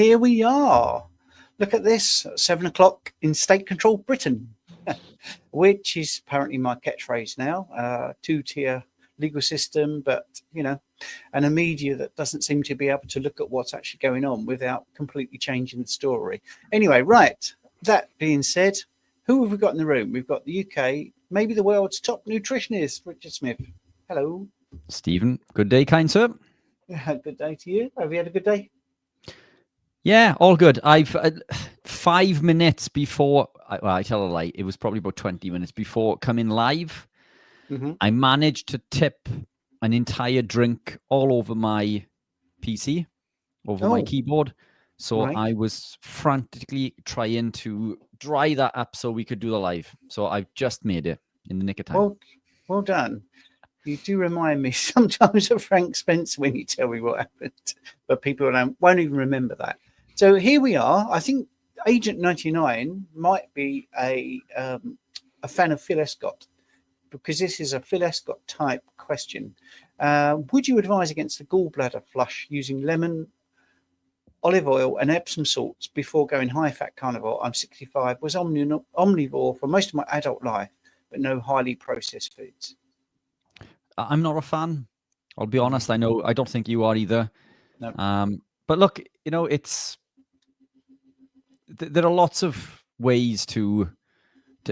here we are. Look at this, 7 o'clock in state-controlled Britain, which is apparently my catchphrase now. Two-tier legal system, but, and a media that doesn't seem to be able to look at what's actually going on without completely changing the story. Anyway, right, that being said, who have we got in the room? We've got the UK, maybe the world's top nutritionist, Richard Smith. Hello. Stephen, good day, kind sir. Good day to you. Have you had a good day? Yeah, all good. I've 5 minutes before, I tell a lie, it was probably about 20 minutes before coming live. Mm-hmm. I managed to tip an entire drink all over my PC, over my keyboard. So right. I was frantically trying to dry that up so we could do the live. So I've just made it in the nick of time. Well done. You do remind me sometimes of Frank Spencer when you tell me what happened, but people won't even remember that. So here we are. I think Agent 99 might be a fan of Phil Escott, because this is a Phil Escott type question. Would you advise against a gallbladder flush using lemon, olive oil and Epsom salts before going high-fat carnivore? I'm 65, was omnivore for most of my adult life, but no highly processed foods. I'm not a fan. I'll be honest. I don't think you are either. No. But look, there are lots of ways to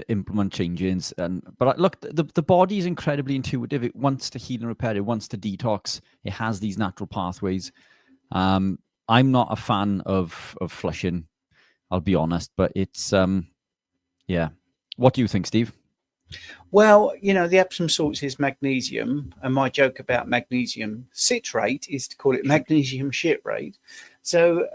implement changes, but look, the body is incredibly intuitive. It wants to heal and repair. It wants to detox. It has these natural pathways. I'm not a fan of flushing. I'll be honest, but it's yeah. What do you think, Steve? Well, the Epsom salts is magnesium, and my joke about magnesium citrate is to call it magnesium shitrate. So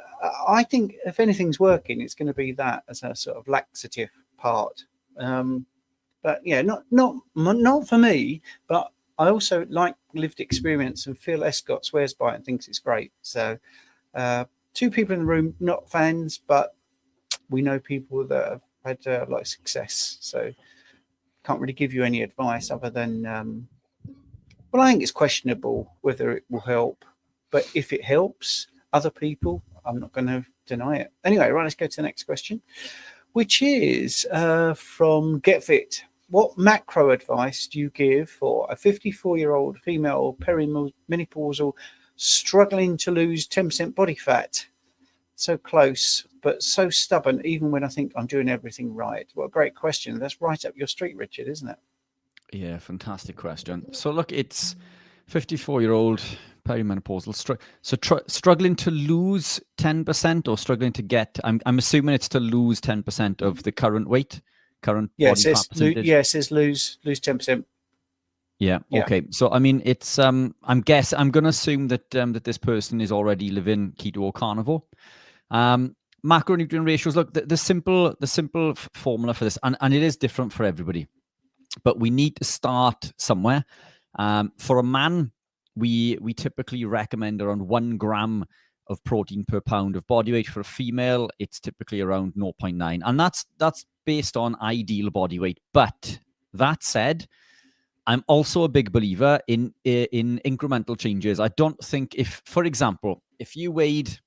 I think if anything's working, it's going to be that as a sort of laxative part. But yeah, not for me. But I also like lived experience, and Phil Escott swears by it and thinks it's great. So 2 people in the room, not fans, but we know people that have had a lot of success. So can't really give you any advice other than, I think it's questionable whether it will help. But if it helps other people, I'm not going to deny it. Anyway, right, let's go to the next question, which is from Get Fit. What macro advice do you give for a 54-year-old female perimenopausal struggling to lose 10% body fat? So close, but so stubborn, even when I think I'm doing everything right. What a great question. That's right up your street, Richard, isn't it? Yeah, fantastic question. So look, it's 54-year-old perimenopausal, struggling to lose 10% or struggling to get, I'm assuming it's to lose 10% of the current weight, body fat percentage. Yeah, it says lose 10%. Yeah. Okay. So I mean, it's I'm going to assume that that this person is already living keto or carnivore. Macronutrient ratios. Look, the simple formula for this, and it is different for everybody, but we need to start somewhere. For a man, we typically recommend around 1 gram of protein per pound of body weight. For a female, it's typically around 0.9, and that's based on ideal body weight. But that said, I'm also a big believer in incremental changes. I don't think for example, if you weighed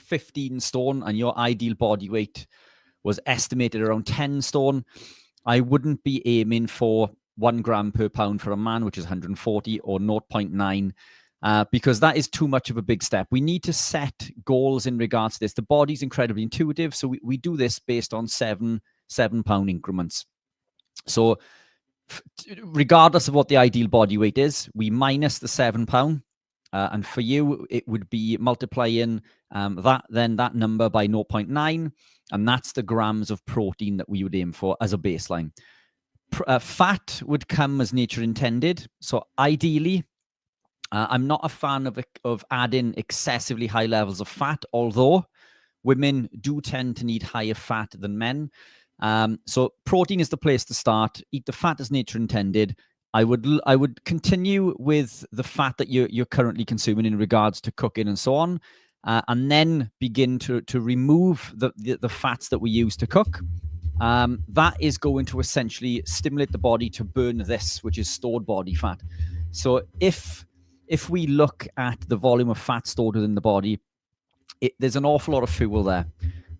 15 stone and your ideal body weight was estimated around 10 stone, I wouldn't be aiming for 1 gram per pound for a man, which is 140, or 0.9, because that is too much of a big step. We need to set goals in regards to this. The body's incredibly intuitive, so we do this based on 7 pound increments. So regardless of what the ideal body weight is, we minus the 7 pound. And for you, it would be multiplying that number by 0.9, and that's the grams of protein that we would aim for as a baseline. Fat would come as nature intended. So ideally, I'm not a fan of adding excessively high levels of fat, although women do tend to need higher fat than men. So protein is the place to start. Eat the fat as nature intended. I would continue with the fat that you're currently consuming in regards to cooking and so on, and then begin to remove the fats that we use to cook. That is going to essentially stimulate the body to burn this, which is stored body fat. So if we look at the volume of fat stored within the body, there's an awful lot of fuel there.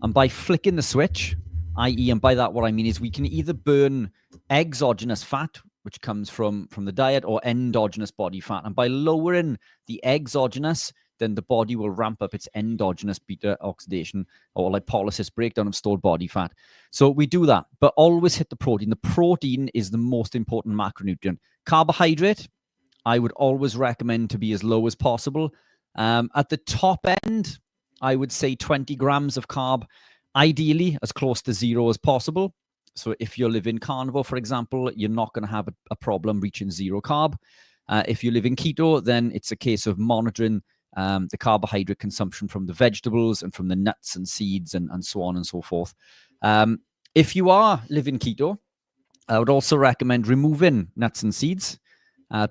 And by flicking the switch, i.e., and by that what I mean is we can either burn exogenous fat, which comes from the diet, or endogenous body fat. And by lowering the exogenous, then the body will ramp up its endogenous beta oxidation or lipolysis, breakdown of stored body fat. So we do that, but always hit the protein. The protein is the most important macronutrient. Carbohydrate, I would always recommend to be as low as possible. At the top end, I would say 20 grams of carb, ideally as close to zero as possible. So if you're living carnivore, for example, you're not going to have a problem reaching zero carb. If you live in keto, then it's a case of monitoring the carbohydrate consumption from the vegetables and from the nuts and seeds and so on and so forth. If you are living keto, I would also recommend removing nuts and seeds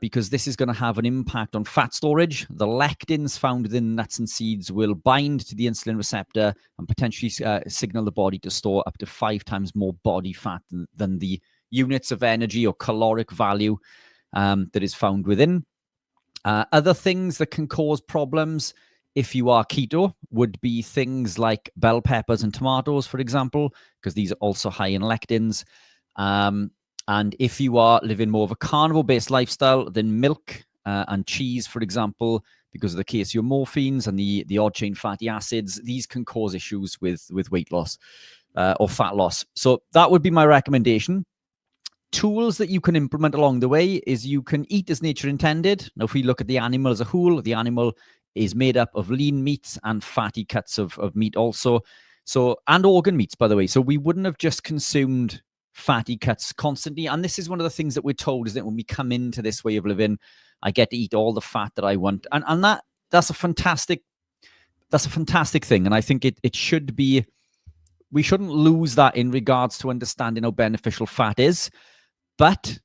because this is going to have an impact on fat storage. The lectins found within nuts and seeds will bind to the insulin receptor and potentially signal the body to store up to 5 times more body fat than the units of energy or caloric value that is found within. Other things that can cause problems if you are keto would be things like bell peppers and tomatoes, for example, because these are also high in lectins. And if you are living more of a carnivore-based lifestyle, then milk and cheese, for example, because of the casomorphins and the odd-chain fatty acids, these can cause issues with weight loss or fat loss. So that would be my recommendation. Tools that you can implement along the way is you can eat as nature intended. Now, if we look at the animal as a whole, the animal is made up of lean meats and fatty cuts of meat also. So, and organ meats, by the way. So we wouldn't have just consumed fatty cuts constantly. And this is one of the things that we're told is that when we come into this way of living, I get to eat all the fat that I want. And that's a fantastic thing. And I think it should be, we shouldn't lose that in regards to understanding how beneficial fat is. But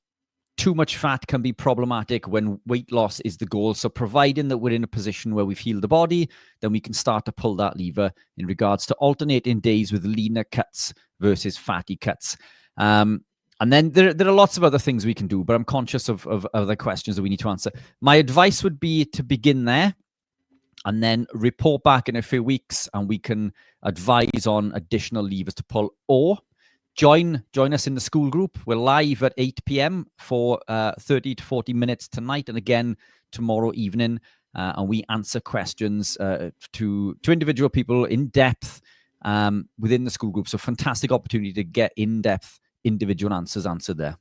too much fat can be problematic when weight loss is the goal. So providing that we're in a position where we've healed the body, then we can start to pull that lever in regards to alternating days with leaner cuts versus fatty cuts. And then there are lots of other things we can do, but I'm conscious of other questions that we need to answer. My advice would be to begin there and then report back in a few weeks and we can advise on additional levers to pull, or join us in the school group. We're live at 8 p.m. for 30 to 40 minutes tonight and again tomorrow evening. And we answer questions to individual people in depth within the school group. So fantastic opportunity to get in-depth individual answers answered there.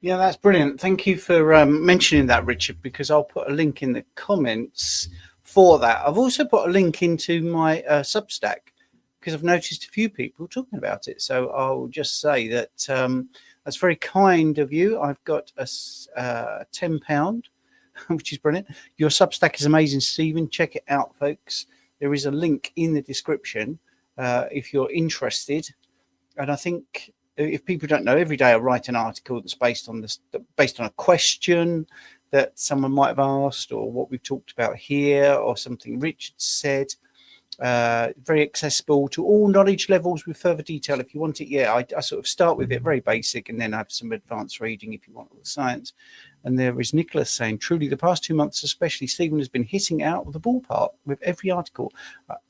Yeah, that's brilliant. Thank you for mentioning that, Richard, because I'll put a link in the comments for that. I've also put a link into my Substack, because I've noticed a few people talking about it. So I'll just say that that's very kind of you. I've got a £10, which is brilliant. Your Substack is amazing, Stephen. Check it out, folks. There is a link in the description if you're interested. And I think if people don't know, every day I write an article that's based on a question that someone might have asked, or what we've talked about here, or something Richard said. Very accessible to all knowledge levels with further detail if you want it. Yeah, I sort of start with it very basic and then have some advanced reading if you want all the science. And there is Nicholas saying, truly the past 2 months especially, Stephen has been hitting out of the ballpark with every article.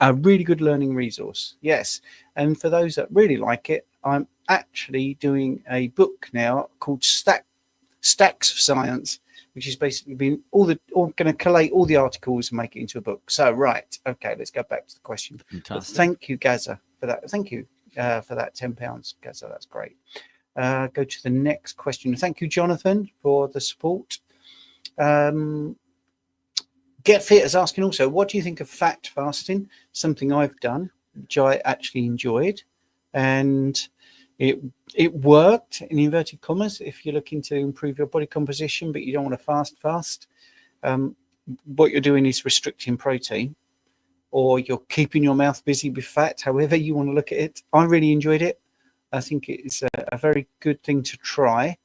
A really good learning resource. Yes. And for those that really like it, I'm actually doing a book now called Stacks of Science, which is basically been going to collate all the articles and make it into a book. So, right. Okay, let's go back to the question. Thank you, Gaza, for that. Thank you for that £10, Gaza. That's great. Go to the next question. Thank you, Jonathan, for the support. Get Fit is asking also, what do you think of fat fasting? Something I've done, which I actually enjoyed. And it worked, in inverted commas, if you're looking to improve your body composition, but you don't want to fast. What you're doing is restricting protein, or you're keeping your mouth busy with fat, however you want to look at it. I really enjoyed it. I think it's a very good thing to try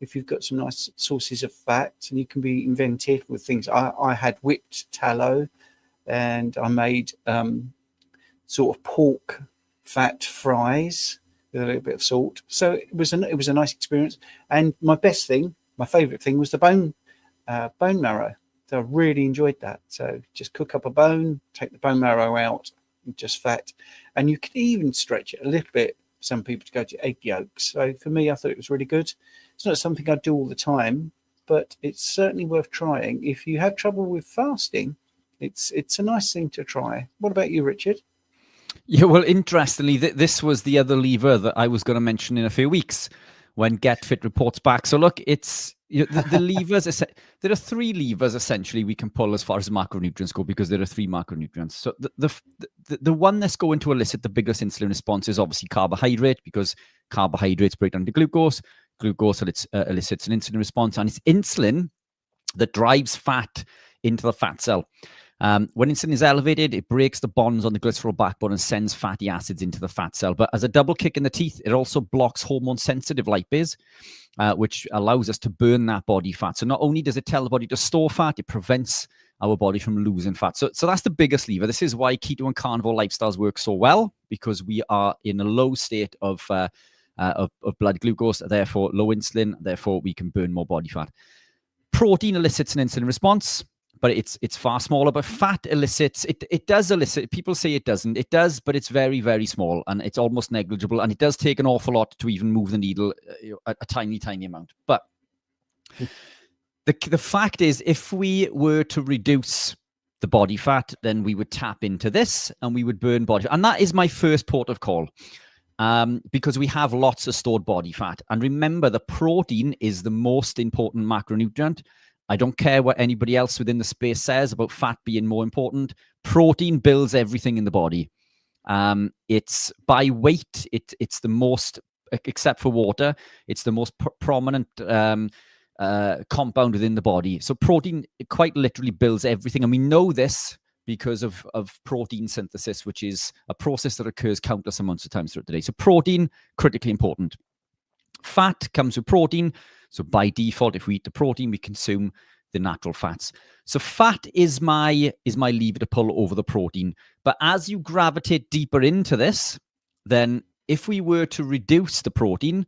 if you've got some nice sources of fat, and you can be inventive with things. I had whipped tallow, and I made sort of pork fat fries with a little bit of salt. So it was a nice experience. And my favorite thing was the bone marrow So I really enjoyed that. So just cook up a bone, take the bone marrow out, just fat, and you can even stretch it a little bit. Some people to go to egg yolks. So for me, I thought it was really good. It's not something I do all the time, but it's certainly worth trying. If you have trouble with fasting, it's a nice thing to try. What about you, Richard? Yeah, well, interestingly, this was the other lever that I was going to mention in a few weeks when Get Fit reports back. So look, it's the levers. There are three levers essentially we can pull as far as macronutrients go, because there are three macronutrients. So the one that's going to elicit the biggest insulin response is obviously carbohydrate, because carbohydrates break down to glucose. Glucose elicits an insulin response, and it's insulin that drives fat into the fat cell. When insulin is elevated, it breaks the bonds on the glycerol backbone and sends fatty acids into the fat cell. But as a double kick in the teeth, it also blocks hormone-sensitive lipase, which allows us to burn that body fat. So not only does it tell the body to store fat, it prevents our body from losing fat. So that's the biggest lever. This is why keto and carnivore lifestyles work so well, because we are in a low state of blood glucose, therefore low insulin, therefore we can burn more body fat. Protein elicits an insulin response, but it's far smaller. But fat elicits, it does elicit, people say it doesn't. It does, but it's very, very small, and it's almost negligible, and it does take an awful lot to even move the needle, a tiny, tiny amount. But the fact is, if we were to reduce the body fat, then we would tap into this and we would burn body fat. And that is my first port of call, because we have lots of stored body fat. And remember, the protein is the most important macronutrient. I don't care what anybody else within the space says about fat being more important. Protein builds everything in the body. It's by weight, it's the most, except for water, it's the most prominent compound within the body. So protein quite literally builds everything. And we know this because of protein synthesis, which is a process that occurs countless amounts of times throughout the day. So protein, critically important. Fat comes with protein. So by default, if we eat the protein, we consume the natural fats. So fat is my lever to pull over the protein. But as you gravitate deeper into this, then if we were to reduce the protein,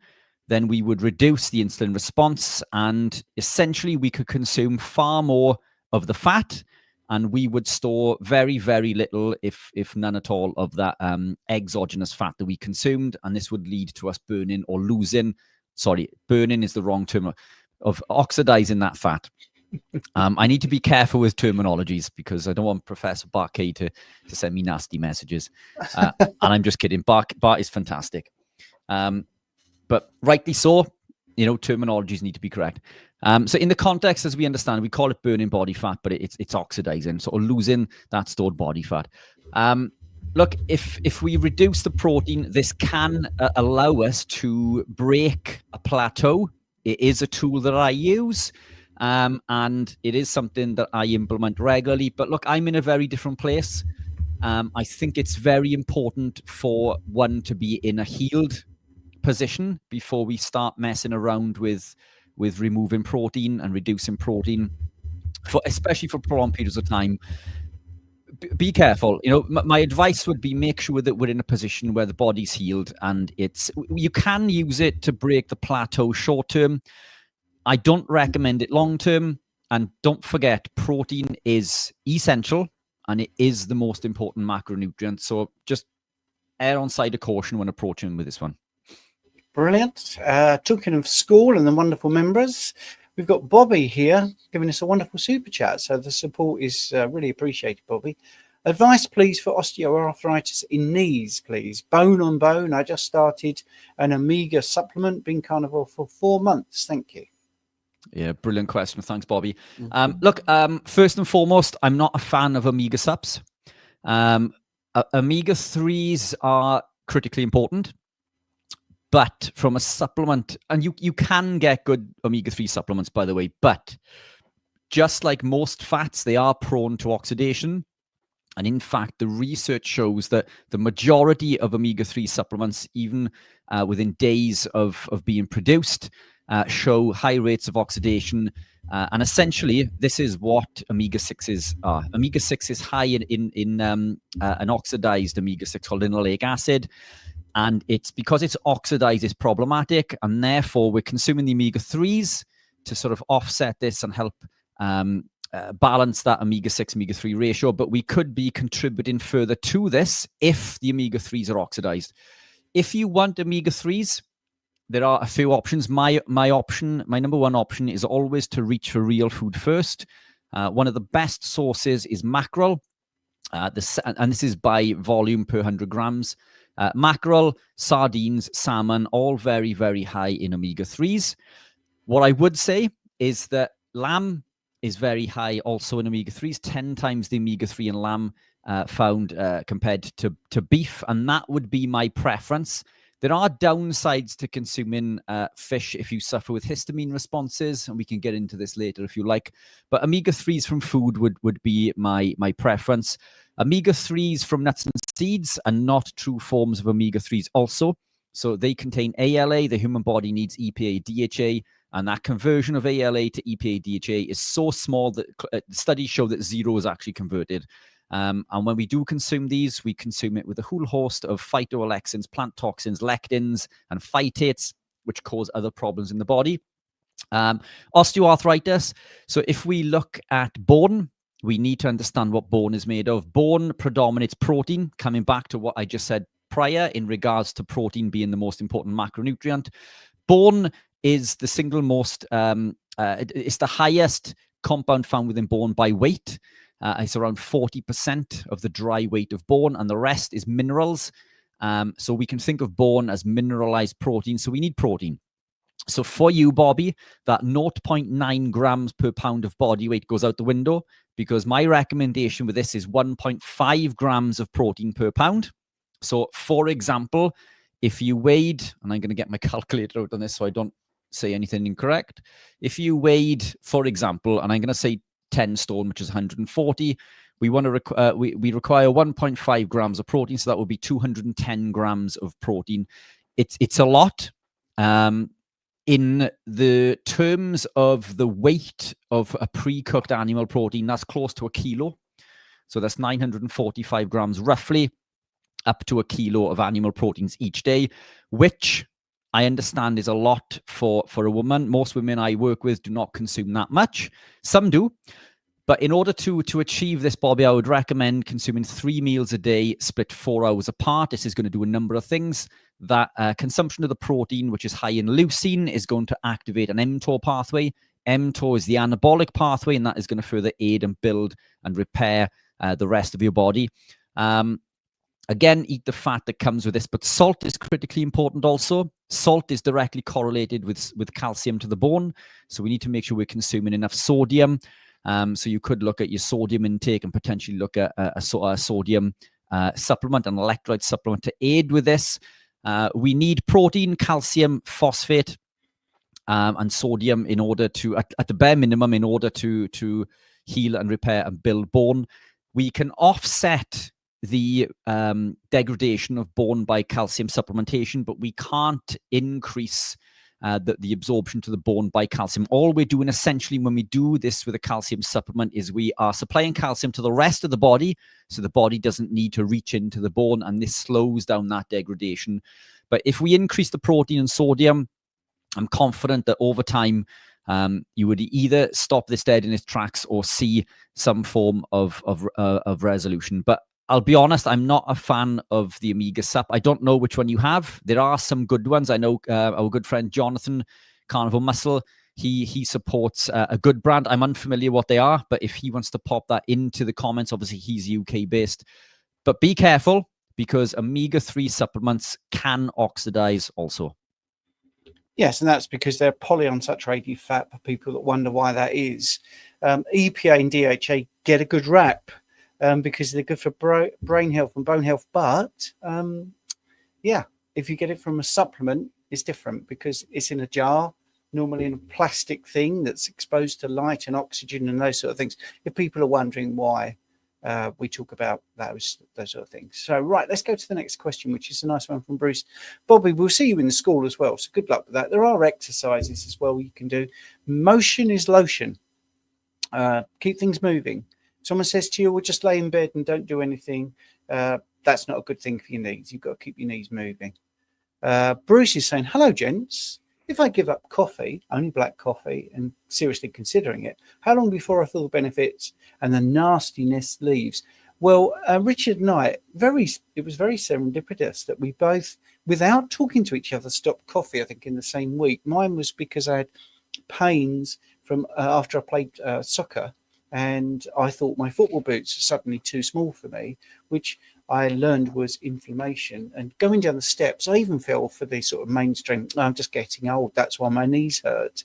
then we would reduce the insulin response, and essentially we could consume far more of the fat, and we would store very, very little, if none at all, of that exogenous fat that we consumed. And this would lead to us burning or losing, burning is the wrong term, of oxidizing that fat. I need to be careful with terminologies, because I don't want Professor Barkay to send me nasty messages. And I'm just kidding. Bart is fantastic. But rightly so, terminologies need to be correct. So in the context, as we understand, we call it burning body fat, but it's oxidizing, so losing that stored body fat. Look, if we reduce the protein, this can allow us to break a plateau. It is a tool that I use, and it is something that I implement regularly. But look, I'm in a very different place. I think it's very important for one to be in a healed position before we start messing around with removing protein and reducing protein, especially for prolonged periods of time. Be careful. My advice would be, make sure that we're in a position where the body's healed, and you can use it to break the plateau short term. I don't recommend it long term. And don't forget, protein is essential, and it is the most important macronutrient. So just err on side of caution when approaching with this one. Brilliant. Talking of school and the wonderful members, we've got Bobby here giving us a wonderful super chat. So the support is really appreciated, Bobby. Advice, please, for osteoarthritis in knees, please. Bone on bone. I just started an omega supplement, been carnivore for 4 months. Thank you. Yeah, brilliant question. Thanks, Bobby. Look, first and foremost, I'm not a fan of omega subs. Omega 3s are critically important. But from a supplement, and you can get good omega-3 supplements, by the way, but just like most fats, they are prone to oxidation. And in fact, the research shows that the majority of omega-3 supplements, even within days of being produced, show high rates of oxidation. And essentially, this is what omega-6s are. Omega-6 is high in an oxidized omega-6 called linoleic acid. And it's because it's oxidized, it's problematic. And therefore, we're consuming the omega-3s to sort of offset this and help balance that omega-6, omega-3 ratio, but we could be contributing further to this if the omega-3s are oxidized. If you want omega-3s, there are a few options. My number one option is always to reach for real food first. One of the best sources is mackerel, and this is by volume per 100 grams. Mackerel, sardines, salmon, all very, very high in omega-3s. What I would say is that lamb is very high also in omega-3s, 10 times the omega-3 in lamb found compared to beef, and that would be my preference. There are downsides to consuming fish if you suffer with histamine responses, and we can get into this later if you like. But omega-3s from food would be my preference. Omega-3s from nuts and seeds are not true forms of omega-3s also. So they contain ALA. The human body needs EPA, DHA, and that conversion of ALA to EPA, DHA is so small that studies show that 0 is actually converted. And when we do consume these, we consume it with a whole host of phytoalexins, plant toxins, lectins, and phytates, which cause other problems in the body. Osteoarthritis. So if we look at bone, we need to understand what bone is made of. Bone predominates protein, coming back to what I just said prior in regards to protein being the most important macronutrient. Bone is the single most, it's the highest compound found within bone by weight. It's around 40% of the dry weight of bone, and the rest is minerals. So we can think of bone as mineralized protein. So we need protein. So for you, Bobby, that 0.9 grams per pound of body weight goes out the window, because my recommendation with this is 1.5 grams of protein per pound. So for example, if you weighed, and I'm going to get my calculator out on this so I don't say anything incorrect. If you weighed, for example, and I'm going to say 10 stone, which is 140, we want to we require 1.5 grams of protein, so that would be 210 grams of protein. It's a lot. In the terms of the weight of a pre-cooked animal protein, that's close to a kilo. So that's 945 grams roughly, up to a kilo of animal proteins each day, which I understand is a lot for a woman. Most women I work with do not consume that much. Some do. But in order to achieve this, Bobby, I would recommend consuming 3 meals a day, split 4 hours apart. This is going to do a number of things. That consumption of the protein, which is high in leucine, is going to activate an mTOR pathway. mTOR is the anabolic pathway, and that is going to further aid and build and repair the rest of your body. Again, eat the fat that comes with this, but salt is critically important also. Salt is directly correlated with calcium to the bone, so we need to make sure we're consuming enough sodium. So you could look at your sodium intake and potentially look at a sodium supplement, an electrolyte supplement to aid with this. We need protein, calcium, phosphate, and sodium in order to, at the bare minimum, in order to heal and repair and build bone. We can offset the degradation of bone by calcium supplementation, but we can't increase the absorption to the bone by calcium. All we're doing essentially when we do this with a calcium supplement is we are supplying calcium to the rest of the body, so the body doesn't need to reach into the bone, and this slows down that degradation. But if we increase the protein and sodium, I'm confident that over time you would either stop this dead in its tracks or see some form of resolution. But I'll be honest, I'm not a fan of the Omega Sup. I don't know which one you have. There are some good ones. I know our good friend Jonathan, Carnivore Muscle, he supports a good brand. I'm unfamiliar what they are, but if he wants to pop that into the comments, obviously he's UK based. But be careful, because omega-3 supplements can oxidize also. Yes, and that's because they're polyunsaturated fat, for people that wonder why that is. EPA and DHA get a good rap because they're good for brain health and bone health. But yeah, if you get it from a supplement, it's different because it's in a jar, normally in a plastic thing that's exposed to light and oxygen and those sort of things. If people are wondering why we talk about those sort of things. So, right, let's go to the next question, which is a nice one from Bruce. Bobby, we'll see you in the school as well, so good luck with that. There are exercises as well you can do. Motion is lotion. Keep things moving. Someone says to you, well, just lay in bed and don't do anything. That's not a good thing for your knees. You've got to keep your knees moving. Bruce is saying, hello, gents. if I give up coffee, only black coffee, and seriously considering it, how long before I feel the benefits and the nastiness leaves? Well, Richard and I, it was very serendipitous that we both, without talking to each other, stopped coffee, I think, in the same week. Mine was because I had pains from after I played soccer, and I thought my football boots were suddenly too small for me, which I learned was inflammation. And going down the steps, I even fell for the sort of mainstream, I'm just getting old, that's why my knees hurt.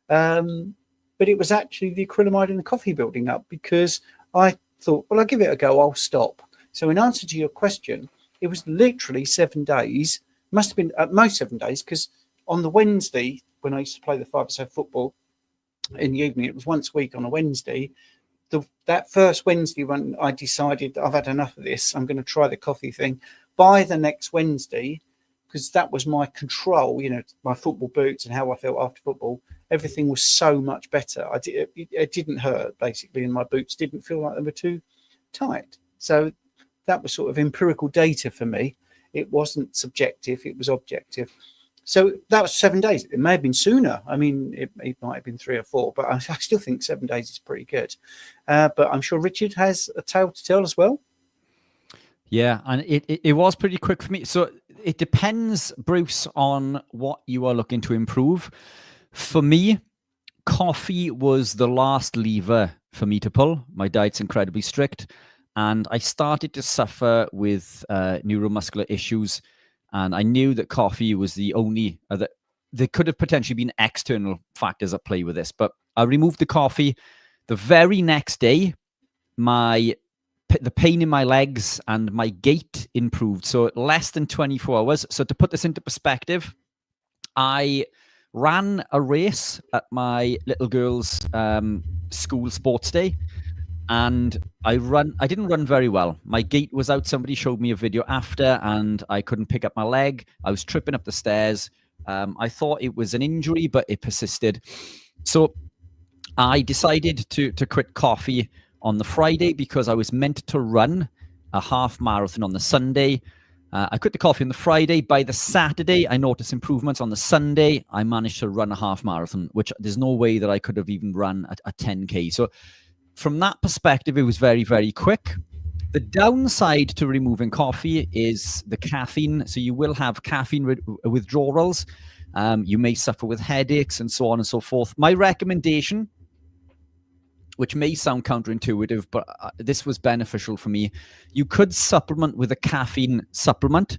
But it was actually the acrylamide in the coffee building up, because I thought, well, I'll give it a go, I'll stop. So in answer to your question, it was literally 7 days, must have been at most 7 days, because on the Wednesday, when I used to play the 5-a-side football in the evening, it was once a week on a Wednesday. That first Wednesday when I decided I've had enough of this, I'm going to try the coffee thing. By the next Wednesday, because that was my control, my football boots and how I felt after football, everything was so much better. It didn't hurt, basically, and my boots didn't feel like they were too tight. So that was sort of empirical data for me. It wasn't subjective, it was objective. So that was 7 days. It may have been sooner. I mean, it might have been 3 or 4, but I still think 7 days is pretty good. But I'm sure Richard has a tale to tell as well. Yeah, and it was pretty quick for me. So it depends, Bruce, on what you are looking to improve. For me, coffee was the last lever for me to pull. My diet's incredibly strict, and I started to suffer with neuromuscular issues. And I knew that coffee was the only, there could have potentially been external factors at play with this, but I removed the coffee. The very next day, the pain in my legs and my gait improved. So less than 24 hours. So to put this into perspective, I ran a race at my little girl's school sports day. And I didn't run very well. My gait was out. Somebody showed me a video after, and I couldn't pick up my leg. I was tripping up the stairs. I thought it was an injury, but it persisted. So I decided to quit coffee on the Friday because I was meant to run a half marathon on the Sunday. I quit the coffee on the Friday. By the Saturday, I noticed improvements. On the Sunday, I managed to run a half marathon, which there's no way that I could have even run a 10K. So from that perspective, it was very, very quick. The downside to removing coffee is the caffeine. So you will have caffeine withdrawals. You may suffer with headaches and so on and so forth. My recommendation, which may sound counterintuitive, but this was beneficial for me. You could supplement with a caffeine supplement.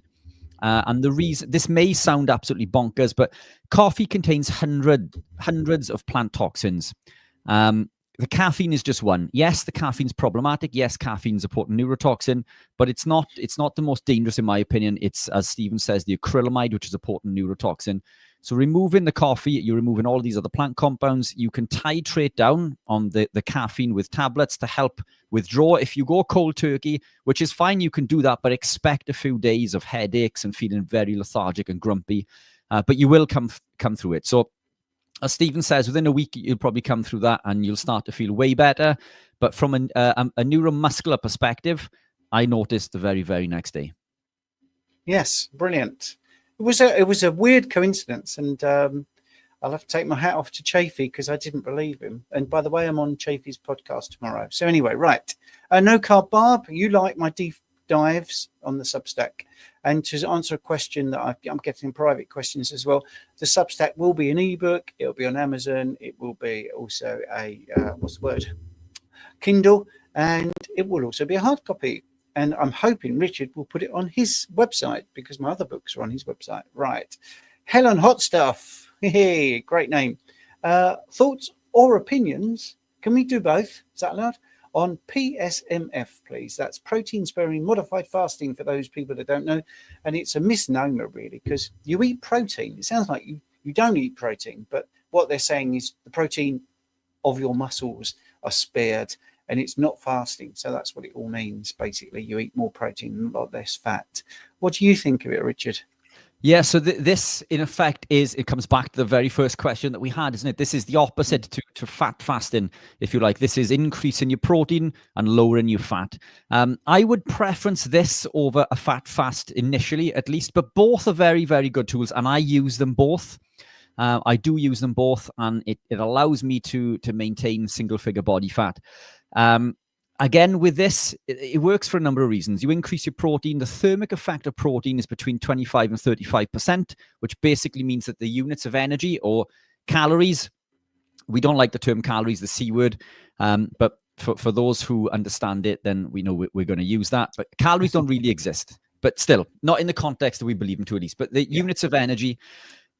And the reason, this may sound absolutely bonkers, but coffee contains hundreds of plant toxins. The caffeine is just one. Yes, the caffeine's problematic. Yes, caffeine's a potent neurotoxin, but it's not the most dangerous in my opinion. It's, as Stephen says, the acrylamide, which is a potent neurotoxin. So removing the coffee, you're removing all these other plant compounds. You can titrate down on the caffeine with tablets to help withdraw. If you go cold turkey, which is fine, you can do that, but expect a few days of headaches and feeling very lethargic and grumpy. But you will come through it. So as Stephen says, within a week, you'll probably come through that and you'll start to feel way better. But from a neuromuscular perspective, I noticed the very, very next day. Yes, brilliant. It was a weird coincidence, and I'll have to take my hat off to Chafee because I didn't believe him. And by the way, I'm on Chafee's podcast tomorrow. So anyway, right. No Carb Barb, you like my deep dives on the Substack. And to answer a question that I'm getting private questions as well, the Substack will be an ebook. It'll be on Amazon. It will be also a, Kindle. And it will also be a hard copy. And I'm hoping Richard will put it on his website because my other books are on his website. Right. Helen Hot Stuff. Hey, great name. Thoughts or opinions? Can we do both? Is that allowed? On PSMF, please. That's protein sparing modified fasting for those people that don't know. And it's a misnomer, really, because you eat protein. It sounds like you don't eat protein, but what they're saying is the protein of your muscles are spared and it's not fasting. So that's what it all means. Basically, you eat more protein, a lot less fat. What do you think of it, Richard? Yeah, so this, in effect, it comes back to the very first question that we had, isn't it? This is the opposite to fat fasting, if you like. This is increasing your protein and lowering your fat. I would preference this over a fat fast initially, at least, but both are very, very good tools, and I use them both. I do use them both, and it allows me to maintain single-figure body fat. Again, with this, it works for a number of reasons. You increase your protein. The thermic effect of protein is between 25 and 35%, which basically means that the units of energy or calories, we don't like the term calories, the C word, but for those who understand it, then we know we're going to use that. But calories don't really exist, but still, not in the context that we believe them to, at least. But the units of energy,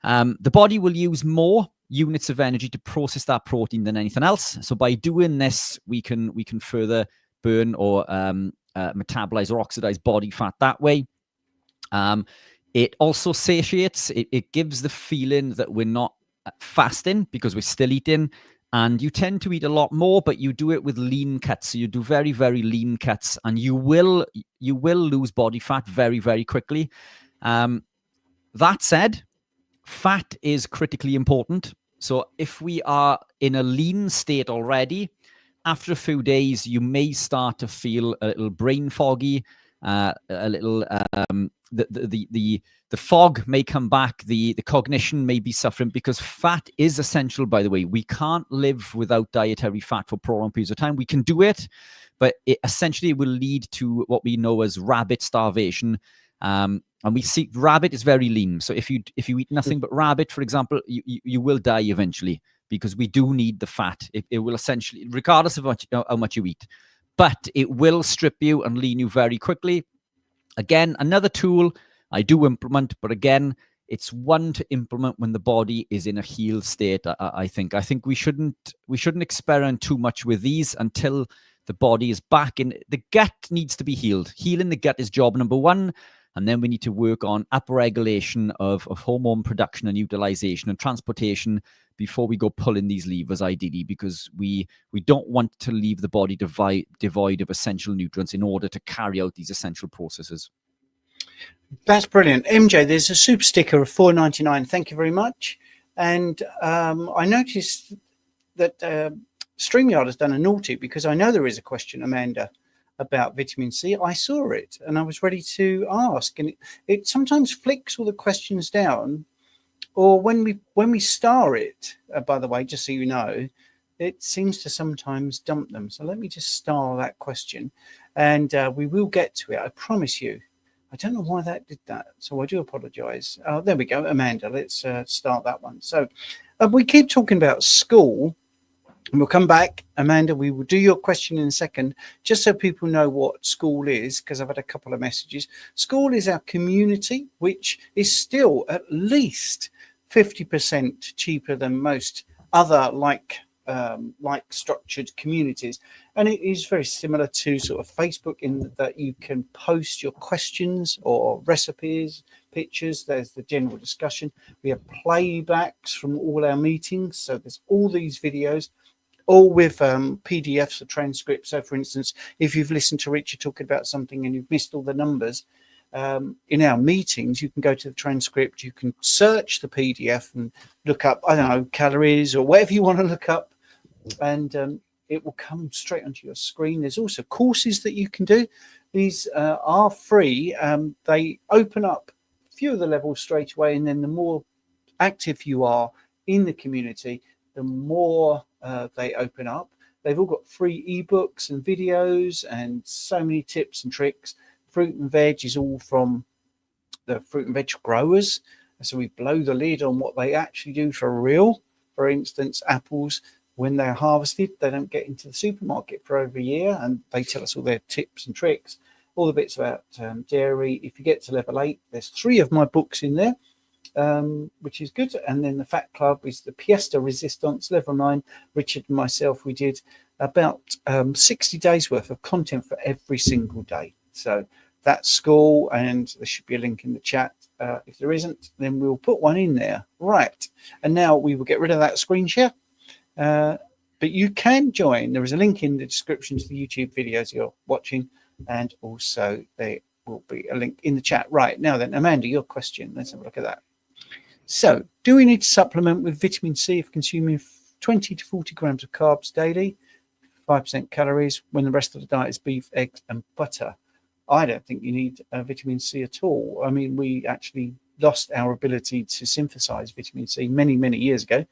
the body will use more units of energy to process that protein than anything else. So by doing this, we can further burn or metabolize or oxidize body fat that way. It also satiates. It gives the feeling that we're not fasting because we're still eating. And you tend to eat a lot more, but you do it with lean cuts. So you do very, very lean cuts, and you will lose body fat very, very quickly. That said, fat is critically important. So if we are in a lean state already, after a few days, you may start to feel a little brain foggy, a little the fog may come back, the cognition may be suffering, because fat is essential, by the way. We can't live without dietary fat for prolonged periods of time. We can do it, but it essentially will lead to what we know as rabbit starvation. And we see rabbit is very lean. So if you eat nothing but rabbit, for example, you will die eventually, because we do need the fat. It will essentially, regardless of how much you eat, but it will strip you and lean you very quickly. Again, another tool I do implement, but again, it's one to implement when the body is in a healed state. I think we shouldn't experiment too much with these until the body is back in. The gut needs to be healed. Healing the gut is job number one. And then we need to work on upregulation of hormone production and utilization and transportation before we go pulling these levers, ideally, because we don't want to leave the body devoid of essential nutrients in order to carry out these essential processes. That's brilliant. MJ, there's a super sticker of $4.99. Thank you very much. And I noticed that StreamYard has done a naughty, because I know there is a question, Amanda, about vitamin C. I saw it and I was ready to ask, and it sometimes flicks all the questions down, or when we star it, by the way, just so you know, it seems to sometimes dump them. So let me just star that question, and we will get to it, I promise you. I don't know why that did that, so I do apologize. There we go, Amanda. Let's start that one. So we keep talking about school. And we'll come back, Amanda. We will do your question in a second, just so people know what school is, because I've had a couple of messages. School is our community, which is still at least 50% cheaper than most other like structured communities, and it is very similar to sort of Facebook in that you can post your questions or recipes, pictures. There's the general discussion. We have playbacks from all our meetings, so there's all these videos, all with PDFs or transcripts. So for instance, if you've listened to Richard talking about something and you've missed all the numbers in our meetings, you can go to the transcript, you can search the PDF and look up, I don't know, calories or whatever you want to look up, and it will come straight onto your screen. There's also courses that you can do. These are free. They open up a few of the levels straight away, and then the more active you are in the community, the more they open up. They've all got free ebooks and videos and so many tips and tricks. Fruit and veg is all from the fruit and veg growers. So we blow the lid on what they actually do for real. For instance, apples, when they're harvested, they don't get into the supermarket for over a year, and they tell us all their tips and tricks, all the bits about dairy. If you get to level 8, there's 3 of my books in there, which is good. And then the Fat Club is the Piesta Resistance, level 9. Richard and myself, we did about 60 days worth of content for every single day. So that's school, and there should be a link in the chat. If there isn't, then we'll put one in there. Right. And now we will get rid of that screen share. But you can join. There is a link in the description to the YouTube videos you're watching, and also there will be a link in the chat. Right. Now then, Amanda, your question. Let's have a look at that. So, do we need to supplement with vitamin C if consuming 20 to 40 grams of carbs daily, 5% calories, when the rest of the diet is beef, eggs, and butter? I don't think you need vitamin C at all. I mean, we actually lost our ability to synthesize vitamin C many, many years ago.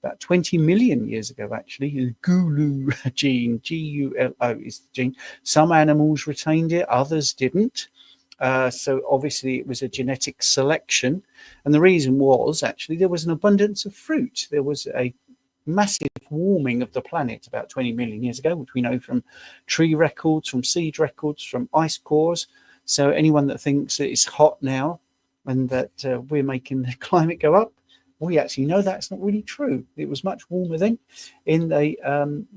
About 20 million years ago, actually. The GULO gene, G-U-L-O is the gene. Some animals retained it, others didn't. So obviously it was a genetic selection. And the reason was actually there was an abundance of fruit. There was a massive warming of the planet about 20 million years ago, which we know from tree records, from seed records, from ice cores. So anyone that thinks that it's hot now and that we're making the climate go up, we actually know that's not really true. It was much warmer then in the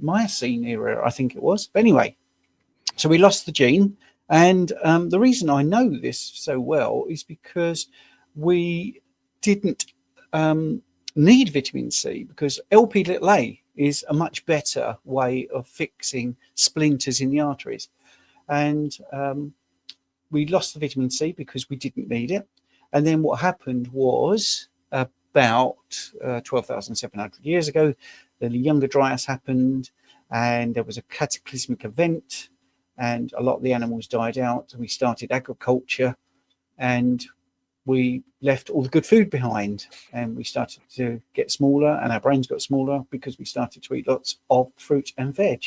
Miocene era, I think it was. But anyway, so we lost the gene. And the reason I know this so well is because we didn't need vitamin C, because Lp(a) is a much better way of fixing splinters in the arteries. And we lost the vitamin C because we didn't need it. And then what happened was about 12,700 years ago, the Younger Dryas happened, and there was a cataclysmic event, and a lot of the animals died out. We started agriculture, and we left all the good food behind, and we started to get smaller, and our brains got smaller because we started to eat lots of fruit and veg.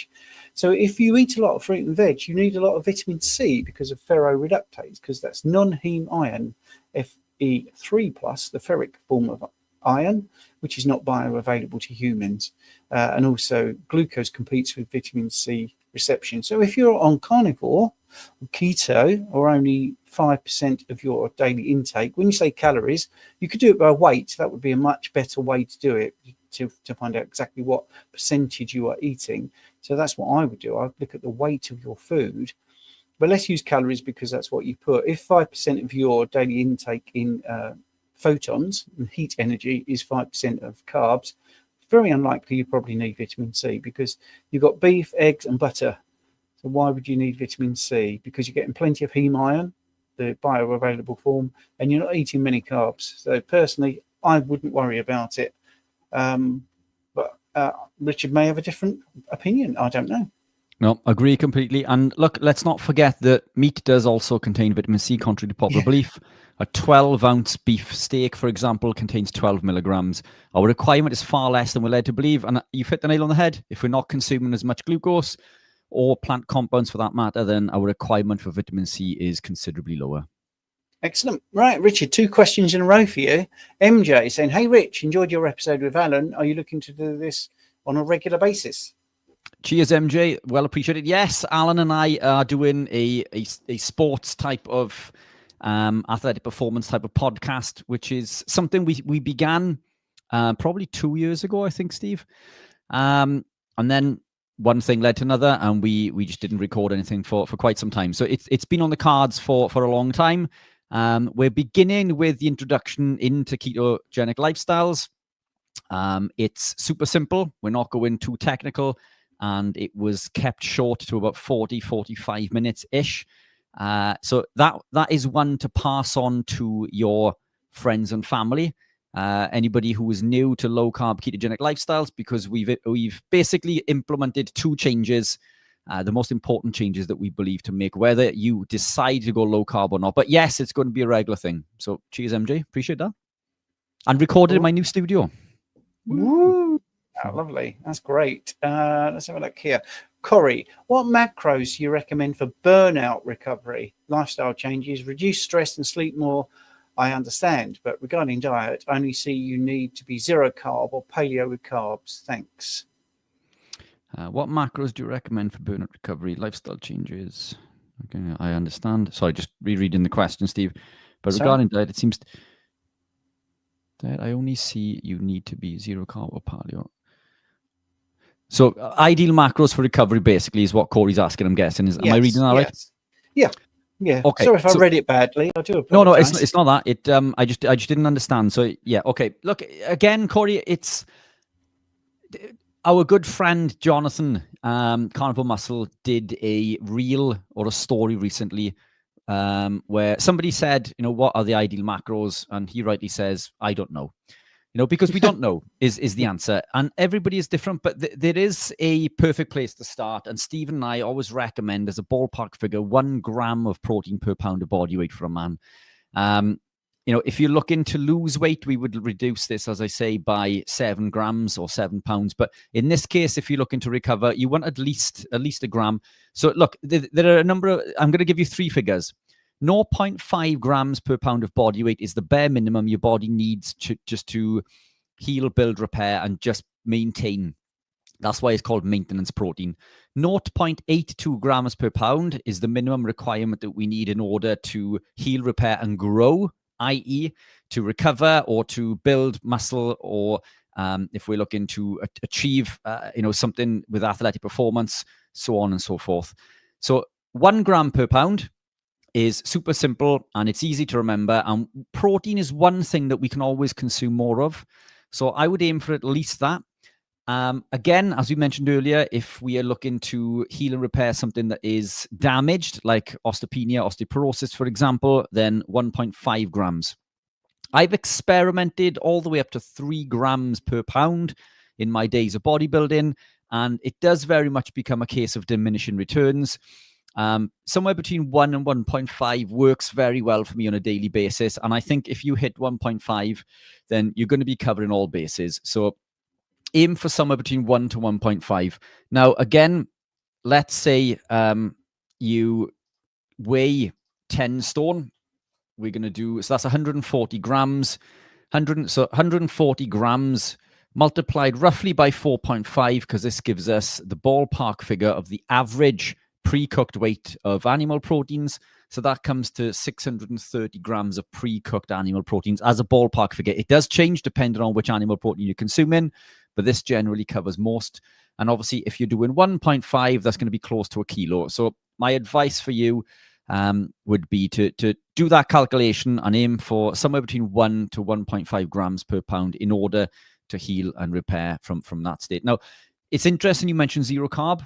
So if you eat a lot of fruit and veg, you need a lot of vitamin C because of ferroreductase, because that's non-heme iron, Fe3+, the ferric form of iron, which is not bioavailable to humans. And also glucose competes with vitamin C reception. So if you're on carnivore or keto, or only 5% of your daily intake, when you say calories, you could do it by weight. That would be a much better way to do it, to find out exactly what percentage you are eating. So that's what I would do. I'd look at the weight of your food, but let's use calories because that's what you put. If 5% of your daily intake in photons and heat energy is 5% of carbs, very unlikely you probably need vitamin C, because you've got beef, eggs and butter. So why would you need vitamin C? Because you're getting plenty of heme iron, the bioavailable form, and you're not eating many carbs. So personally, I wouldn't worry about it. But Richard may have a different opinion. I don't know. No, agree completely. And look, let's not forget that meat does also contain vitamin C, contrary to popular belief. A 12-ounce beef steak, for example, contains 12 milligrams. Our requirement is far less than we're led to believe. And you've hit the nail on the head. If we're not consuming as much glucose or plant compounds for that matter, then our requirement for vitamin C is considerably lower. Excellent. Right, Richard, 2 questions in a row for you. MJ saying, hey, Rich, enjoyed your episode with Alan. Are you looking to do this on a regular basis? Cheers, MJ. Well appreciated. Yes, Alan and I are doing a sports type of athletic performance type of podcast, which is something we began probably 2 years ago, I think, Steve. And then one thing led to another, and we just didn't record anything for quite some time. So it's been on the cards for a long time. We're beginning with the introduction into ketogenic lifestyles. It's super simple. We're not going too technical, and it was kept short to about 40-45 minutes-ish. So that is one to pass on to your friends and family, anybody who is new to low-carb ketogenic lifestyles, because we've basically implemented 2 changes, the most important changes that we believe to make, whether you decide to go low-carb or not. But yes, it's going to be a regular thing. So cheers, MJ. Appreciate that. And recorded in my new studio. Woo! Oh, lovely. That's great. Let's have a look here. Corey, what macros do you recommend for burnout recovery? Lifestyle changes, reduce stress and sleep more, I understand. But regarding diet, I only see you need to be 0 carb or paleo with carbs. Thanks. What macros do you recommend for burnout recovery? Lifestyle changes. Okay, I understand. Sorry, just rereading the question, Steve. But regarding diet, it seems that I only see you need to be 0 carb or paleo. So ideal macros for recovery basically is what Corey's asking, I'm guessing. Am I reading that right? Yeah. Yeah. Okay. Sorry if I read it badly. I do apologize. No, it's not that. It I just didn't understand. So yeah, okay. Look, again, Corey, it's our good friend Jonathan, Carnivore Muscle, did a reel or a story recently where somebody said, what are the ideal macros? And he rightly says, I don't know. Because we don't know is the answer. And everybody is different, but there is a perfect place to start. And Stephen and I always recommend, as a ballpark figure, 1 gram of protein per pound of body weight for a man. if you're looking to lose weight, we would reduce this, as I say, by 7 grams or 7 pounds. But in this case, if you're looking to recover, you want at least a gram. So look, there are a number of, I'm going to give you 3 figures. 0.5 grams per pound of body weight is the bare minimum your body needs to heal, build, repair, and just maintain. That's why it's called maintenance protein. 0.82 grams per pound is the minimum requirement that we need in order to heal, repair, and grow, i.e. to recover or to build muscle, or if we're looking to achieve something with athletic performance, so on and so forth. So 1 gram per pound is super simple and it's easy to remember. And protein is one thing that we can always consume more of. So I would aim for at least that. Again, as we mentioned earlier, if we are looking to heal and repair something that is damaged, like osteopenia, osteoporosis, for example, then 1.5 grams. I've experimented all the way up to 3 grams per pound in my days of bodybuilding, and it does very much become a case of diminishing returns. Somewhere between 1 and 1.5 works very well for me on a daily basis. And I think if you hit 1.5, then you're going to be covering all bases. So aim for somewhere between 1 to 1.5. Now, again, let's say you weigh 10 stone. We're going to do, so that's 140 grams. 140 grams multiplied roughly by 4.5, because this gives us the ballpark figure of the average pre-cooked weight of animal proteins. So that comes to 630 grams of pre-cooked animal proteins as a ballpark figure. It does change depending on which animal protein you're consuming, but this generally covers most. And obviously, if you're doing 1.5, that's going to be close to a kilo. So my advice for you would be to do that calculation and aim for somewhere between 1 to 1.5 grams per pound in order to heal and repair from that state. Now, it's interesting you mentioned zero carb.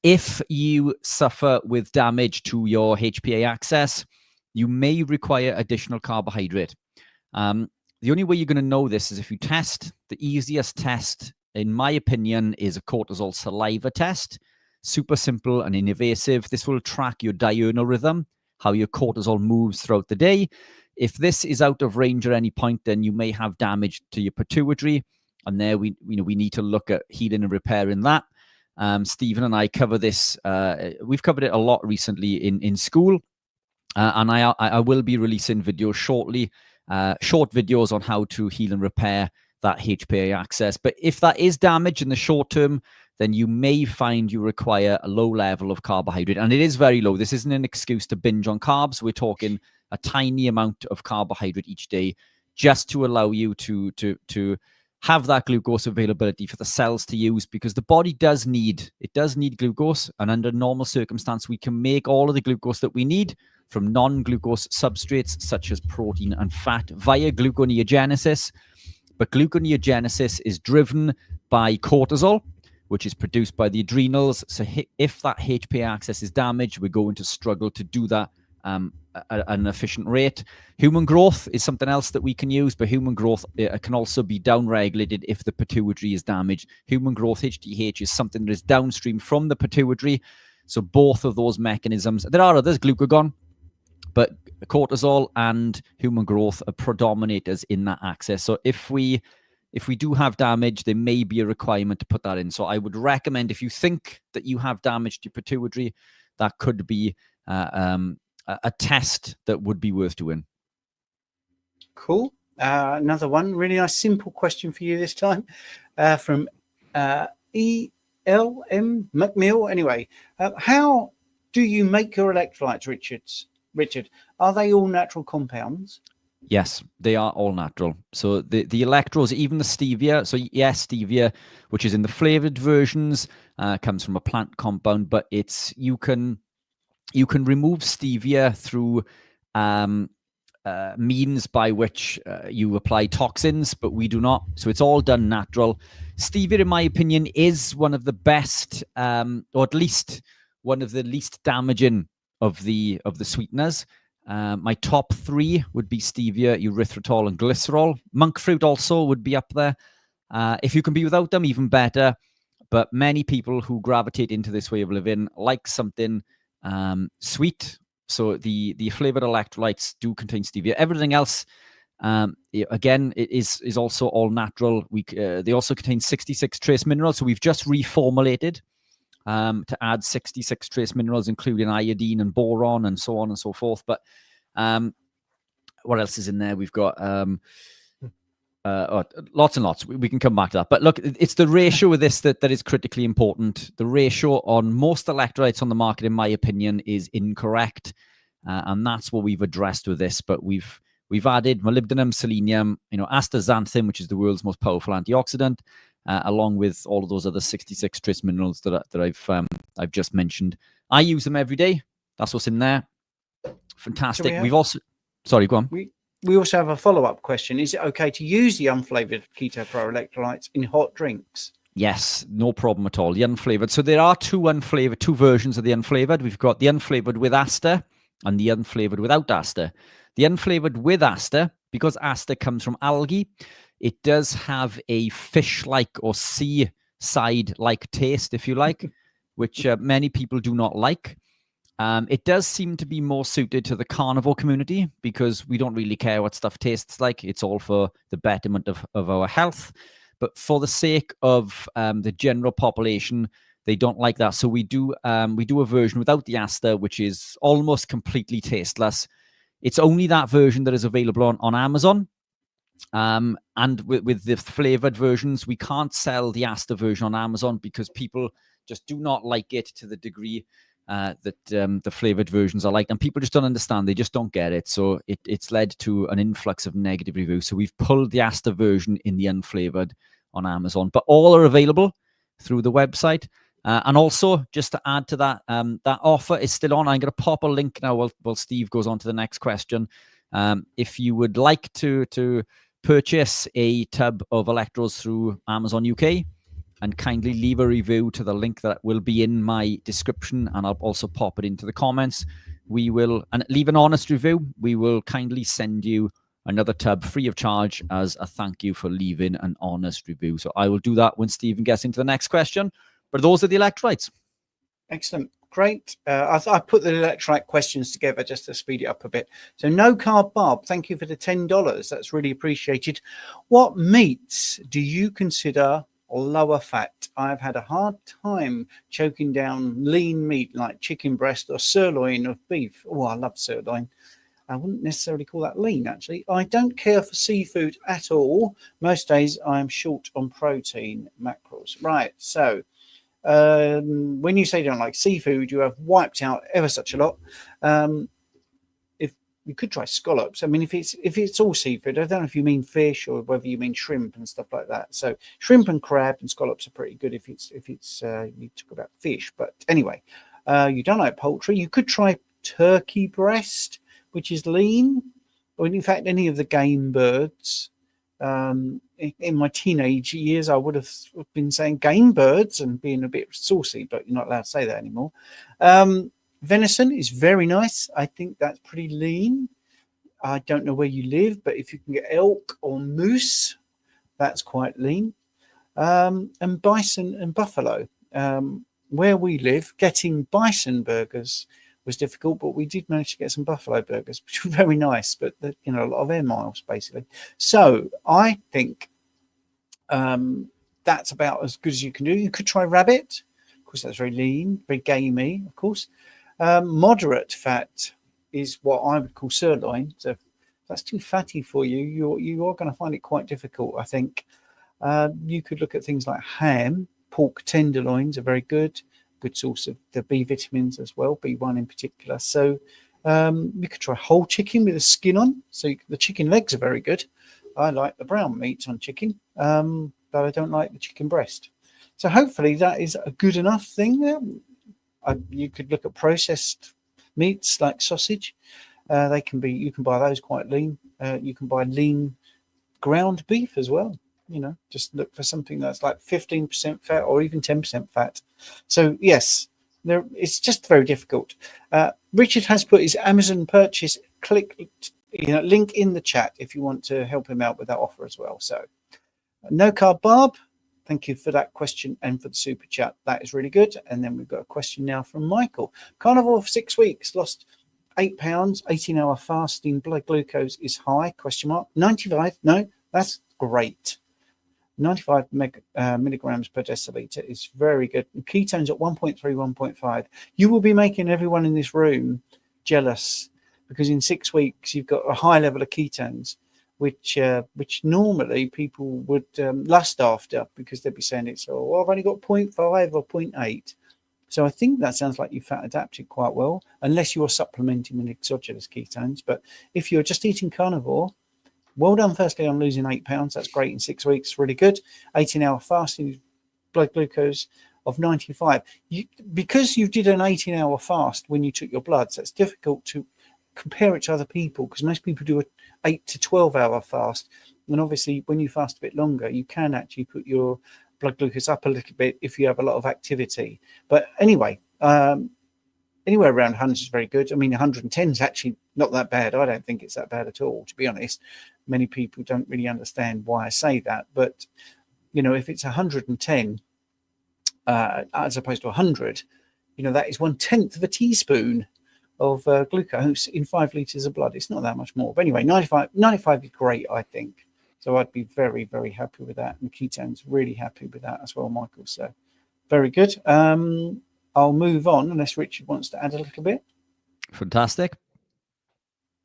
If you suffer with damage to your HPA axis, you may require additional carbohydrate. The only way you're going to know this is if you test. The easiest test, in my opinion, is a cortisol saliva test. Super simple and invasive. This will track your diurnal rhythm, how your cortisol moves throughout the day. If this is out of range at any point, then you may have damage to your pituitary. And there we need to look at healing and repairing that. Stephen and I cover this. We've covered it a lot recently in school. And I will be releasing videos shortly, short videos on how to heal and repair that HPA axis. But if that is damaged in the short term, then you may find you require a low level of carbohydrate. And it is very low. This isn't an excuse to binge on carbs. We're talking a tiny amount of carbohydrate each day, just to allow you to have that glucose availability for the cells to use, because the body does need glucose. And under normal circumstance, we can make all of the glucose that we need from non-glucose substrates such as protein and fat via gluconeogenesis. But gluconeogenesis is driven by cortisol, which is produced by the adrenals. So if that HPA axis is damaged, we're going to struggle to do that at an efficient rate. Human growth is something else that we can use, but human growth can also be downregulated if the pituitary is damaged. Human growth, HGH, is something that is downstream from the pituitary. So both of those mechanisms, there are others, glucagon, but cortisol and human growth are predominators in that axis. So if we do have damage, there may be a requirement to put that in. So I would recommend, if you think that you have damage to your pituitary, that could be a test that would be worth doing. Cool. Another one, really nice, simple question for you this time, from ELM McMill. Anyway, how do you make your electrolytes, Richard? Are they all natural compounds? Yes, they are all natural. So the electrolytes, even the stevia. So yes, stevia, which is in the flavored versions, comes from a plant compound, but you can remove stevia through means by which you apply toxins, but we do not. So it's all done natural. Stevia, in my opinion, is one of the best, or at least one of the least damaging of the sweeteners. My top 3 would be stevia, erythritol, and glycerol. Monk fruit also would be up there. If you can be without them, even better. But many people who gravitate into this way of living like something sweet, So the flavored electrolytes do contain stevia. Everything else, again, it is also all natural. They also contain 66 trace minerals. So we've just reformulated to add 66 trace minerals, including iodine and boron and so on and so forth. But what else is in there? We've got lots and lots. We can come back to that. But look, it's the ratio with this that is critically important. The ratio on most electrolytes on the market, in my opinion, is incorrect. And that's what we've addressed with this. But we've added molybdenum, selenium, astaxanthin, which is the world's most powerful antioxidant, along with all of those other 66 trace minerals that I've just mentioned. I use them every day. That's what's in there. Fantastic. We've also... Sorry, go on. We also have a follow-up question. Is it okay to use the unflavored Keto-Pro electrolytes in hot drinks? Yes, no problem at all. The unflavored. So there are two versions of the unflavored. We've got the unflavored with aster and the unflavored without aster. The unflavored with aster, because aster comes from algae, it does have a fish-like or seaside-like taste, if you like, which many people do not like. It does seem to be more suited to the carnivore community because we don't really care what stuff tastes like. It's all for the betterment of our health. But for the sake of the general population, they don't like that. So we do a version without the aster, which is almost completely tasteless. It's only that version that is available on Amazon. And with the flavored versions, we can't sell the aster version on Amazon because people just do not like it to the degree that the flavored versions are like, and people just don't understand. They just don't get it. So it's led to an influx of negative reviews. So we've pulled the aster version in the unflavored on Amazon, but all are available through the website. And also, just to add to that, that offer is still on. I'm going to pop a link now while Steve goes on to the next question. If you would like to purchase a tub of electrodes through Amazon UK, and kindly leave a review to the link that will be in my description, and I'll also pop it into the comments. And leave an honest review. We will kindly send you another tub free of charge as a thank you for leaving an honest review. So I will do that when Stephen gets into the next question. But those are the electrolytes. Excellent. Great. I put the electrolyte questions together just to speed it up a bit. So no carb Barb, thank you for the $10. That's really appreciated. What meats do you consider lower fat? I've had a hard time choking down lean meat like chicken breast or sirloin of beef. Oh, I love sirloin. I wouldn't necessarily call that lean, actually. I don't care for seafood at all. Most days I am short on protein macros. Right, so when you say you don't like seafood, you have wiped out ever such a lot. You could try scallops. I mean, if it's all seafood, I don't know if you mean fish or whether you mean shrimp and stuff like that. So shrimp and crab and scallops are pretty good if it's you talk about fish. But anyway, you don't like poultry. You could try turkey breast, which is lean, or in fact any of the game birds. In my teenage years, I would have been saying game birds and being a bit saucy, but you're not allowed to say that anymore. Venison is very nice. I think that's pretty lean. I don't know where you live, but if you can get elk or moose, that's quite lean. And bison and buffalo. Where we live, getting bison burgers was difficult, but we did manage to get some buffalo burgers, which were very nice, but a lot of air miles basically. So I think that's about as good as you can do. You could try rabbit. Of course, that's very lean, very gamey, of course. Moderate fat is what I would call sirloin. So if that's too fatty for you, you are going to find it quite difficult, I think. You could look at things like ham. Pork tenderloins are very good source of the B vitamins as well, B1 in particular. So you could try whole chicken with the skin on. So the chicken legs are very good. I like the brown meat on chicken, but I don't like the chicken breast. So hopefully that is a good enough thing there. You could look at processed meats like sausage. You can buy those quite lean. You can buy lean ground beef as well. Just look for something that's like 15% fat or even 10% fat. So yes, it's just very difficult. Richard has put his Amazon purchase link in the chat if you want to help him out with that offer as well. So no carb Barb. Thank you for that question and for the super chat. That is really good. And then we've got a question now from Michael. Carnivore for 6 weeks, lost 8 pounds, 18-hour fasting, blood glucose is high, question mark. 95, no, that's great. 95 milligrams per deciliter is very good. And ketones at 1.3, 1.5. You will be making everyone in this room jealous, because in 6 weeks you've got a high level of ketones, which normally people would lust after, because they'd be saying it's, oh, well, I've only got 0.5 or 0.8. So I think that sounds like you fat adapted quite well, unless you're supplementing with exogenous ketones. But if you're just eating carnivore, well done, firstly, on losing 8 pounds. That's great in 6 weeks. Really good. 18-hour fasting, blood glucose of 95. Because you did an 18-hour fast when you took your bloods, that's difficult to compare it to other people, because most people do a 8 to 12-hour fast. And obviously, when you fast a bit longer, you can actually put your blood glucose up a little bit if you have a lot of activity. But anyway, anywhere around 100 is very good. I mean, 110 is actually not that bad. I don't think it's that bad at all, to be honest. Many people don't really understand why I say that. But, you know, if it's 110 as opposed to 100, you know, that is 1/10 of a teaspoon of glucose in 5 litres of blood. It's not that much more. But anyway, 95 is great, I think. So I'd be very, very happy with that. And ketones, really happy with that as well, Michael. So very good. I'll move on unless Richard wants to add a little bit. Fantastic.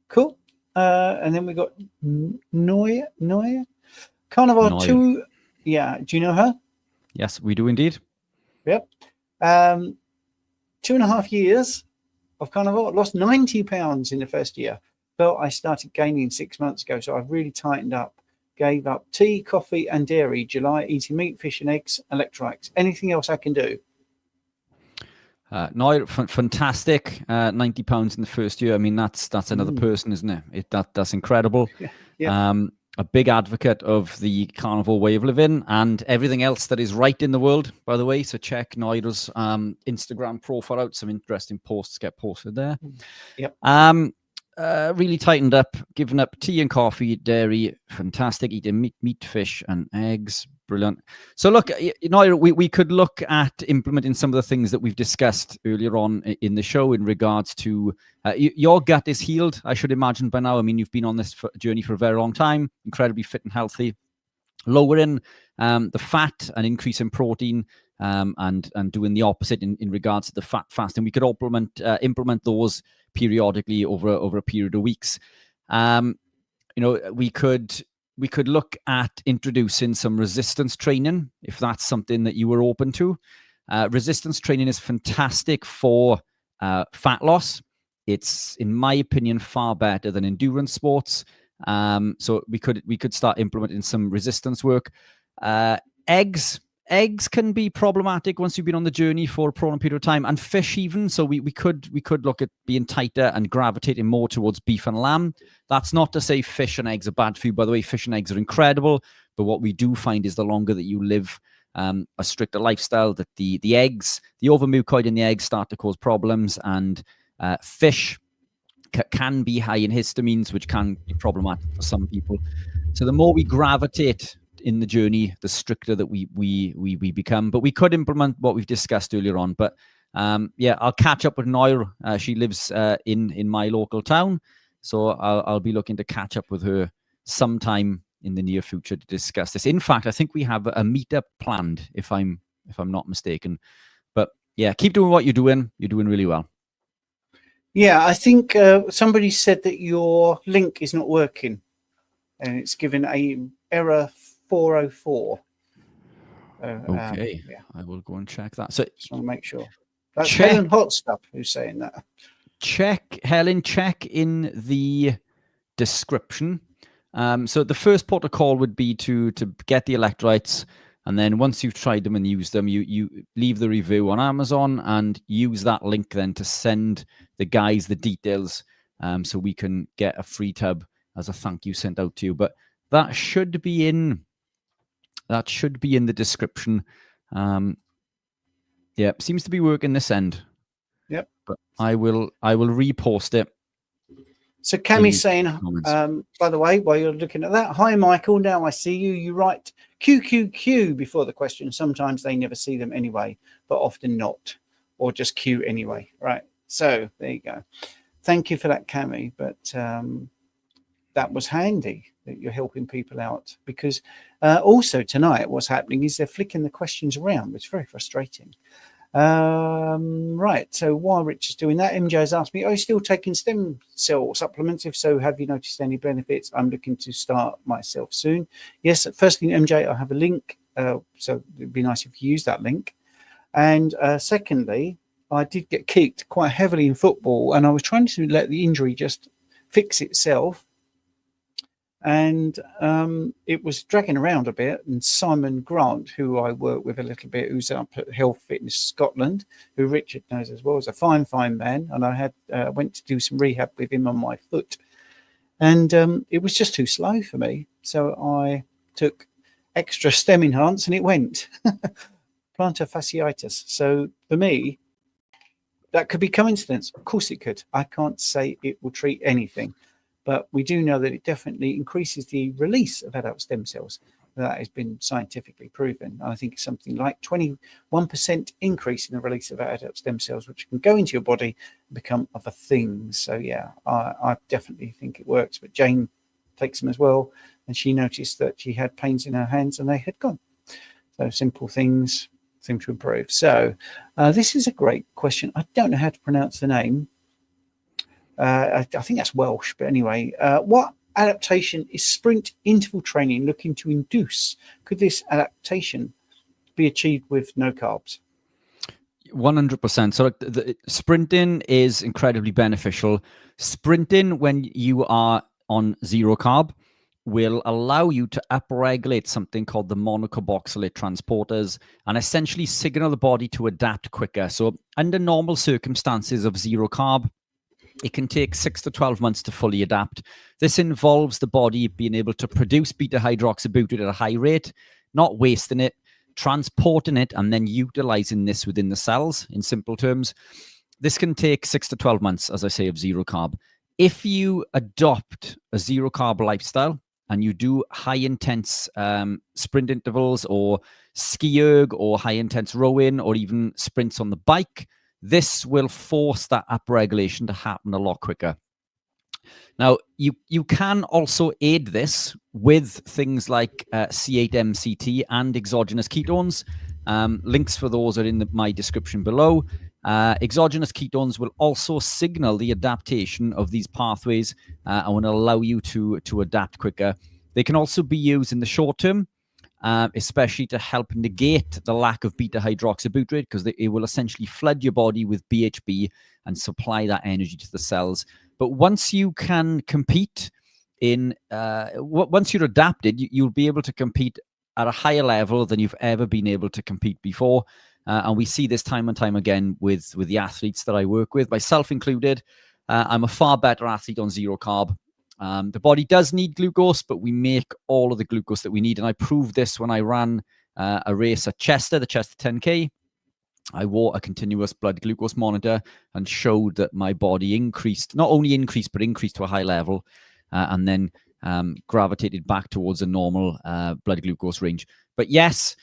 Cool. And then we got Noya. Carnivore Noya. 2. Yeah. Do you know her? Yes, we do indeed. Yep. 2.5 years of carnivore. Lost 90 pounds in the first year. Felt I started gaining 6 months ago. So I've really tightened up. Gave up tea, coffee, and dairy. July, eating meat, fish, and eggs. Electrolytes. Anything else I can do? No, fantastic. 90 pounds in the first year. I mean, that's another person, isn't it? That's incredible. Yeah. A big advocate of the carnivore way of living and everything else that is right in the world, by the way. So check Noida's Instagram profile out. Some interesting posts get posted there. Yep. Really tightened up, giving up tea and coffee, dairy, fantastic. Eating meat, fish, and eggs, brilliant. So look, you know, we could look at implementing some of the things that we've discussed earlier on in the show in regards to your gut is healed, I should imagine by now. I mean, you've been on this journey for a very long time, incredibly fit and healthy. Lowering the fat and increasing protein, and doing the opposite in regards to the fat fasting. We could implement those periodically over a period of weeks. You know, we could look at introducing some resistance training if that's something that you were open to. Resistance training is fantastic for fat loss. It's, in my opinion, far better than endurance sports. So we could start implementing some resistance work. Eggs can be problematic once you've been on the journey for a prolonged period of time, and fish even. So we could look at being tighter and gravitating more towards beef and lamb. That's not to say fish and eggs are bad for you. By the way, fish and eggs are incredible. But what we do find is the longer that you live a stricter lifestyle, that the eggs, the overmucoid in the eggs start to cause problems, and fish can be high in histamines, which can be problematic for some people. So the more we gravitate in the journey, the stricter that we become. But we could implement what we've discussed earlier on. But yeah, I'll catch up with Noir. She lives in my local town, so I'll be looking to catch up with her sometime in the near future to discuss this. In fact, I think we have a meetup planned, if I'm not mistaken. But yeah, keep doing what you're doing. You're doing really well. Yeah, I think somebody said that your link is not working, and it's given a error 404. Okay, yeah. I will go and check that. So just want to make sure. That's Helen Hot Stuff who's saying that. Helen, check in the description. So the first protocol would be to get the electrolytes, and then once you've tried them and used them, you leave the review on Amazon and use that link then to send the guys the details, so we can get a free tub as a thank you sent out to you. But that should be in the description. Yeah, seems to be working this end. Yep. But I will repost it. So Cammy's saying, by the way, while you're looking at that, hi Michael, now I see you. You write QQQ before the question. Sometimes they never see them anyway, but often not, or just Q anyway. Right. So there you go. thank you for that, Cami. But that was handy that you're helping people out, because also tonight what's happening is they're flicking the questions around, which is very frustrating. Right, so while Rich is doing that, MJ has asked me, are you still taking stem cell supplements? If so, have you noticed any benefits? I'm looking to start myself soon. Yes, first thing, MJ, I have a link, so it'd be nice if you use that link. And secondly, I did get kicked quite heavily in football, and I was trying to let the injury just fix itself, and it was dragging around a bit. And Simon Grant, who I work with a little bit, who's up at Health Fitness Scotland, who Richard knows as well, is a fine man, and I had went to do some rehab with him on my foot, and it was just too slow for me, so I took extra stem enhance and it went. Plantar fasciitis. So for me, that could be coincidence. Of course it could. I can't say it will treat anything, but we do know that it definitely increases the release of adult stem cells. That has been scientifically proven. I think it's something like 21% increase in the release of adult stem cells, which can go into your body and become other things. So yeah, I definitely think it works. But Jane takes them as well, and she noticed that she had pains in her hands and they had gone. So simple things seem to improve. So this is a great question. I don't know how to pronounce the name. I think that's Welsh, but anyway, what adaptation is sprint interval training looking to induce? Could this adaptation be achieved with no carbs? 100%. So the sprinting is incredibly beneficial. Sprinting when you are on zero carb will allow you to upregulate something called the monocarboxylate transporters and essentially signal the body to adapt quicker. So under normal circumstances of zero carb, it can take 6 to 12 months to fully adapt. This involves the body being able to produce beta-hydroxybutyrate at a high rate, not wasting it, transporting it, and then utilizing this within the cells. In simple terms, this can take 6 to 12 months, as I say, of zero carb. If you adopt a zero carb lifestyle and you do high intense sprint intervals or ski erg or high intense rowing or even sprints on the bike, this will force that upregulation to happen a lot quicker. Now, you can also aid this with things like C8-MCT and exogenous ketones. Links for those are in my description below. Exogenous ketones will also signal the adaptation of these pathways and will allow you to adapt quicker. They can also be used in the short term, especially to help negate the lack of beta-hydroxybutyrate, because it will essentially flood your body with BHB and supply that energy to the cells. But once you can compete once you're adapted, you'll be able to compete at a higher level than you've ever been able to compete before. And we see this time and time again with the athletes that I work with, myself included. I'm a far better athlete on zero carb. The body does need glucose, but we make all of the glucose that we need. And I proved this when I ran a race at Chester, the Chester 10K. I wore a continuous blood glucose monitor and showed that my body not only increased, but increased to a high level and then gravitated back towards a normal blood glucose range. But yes,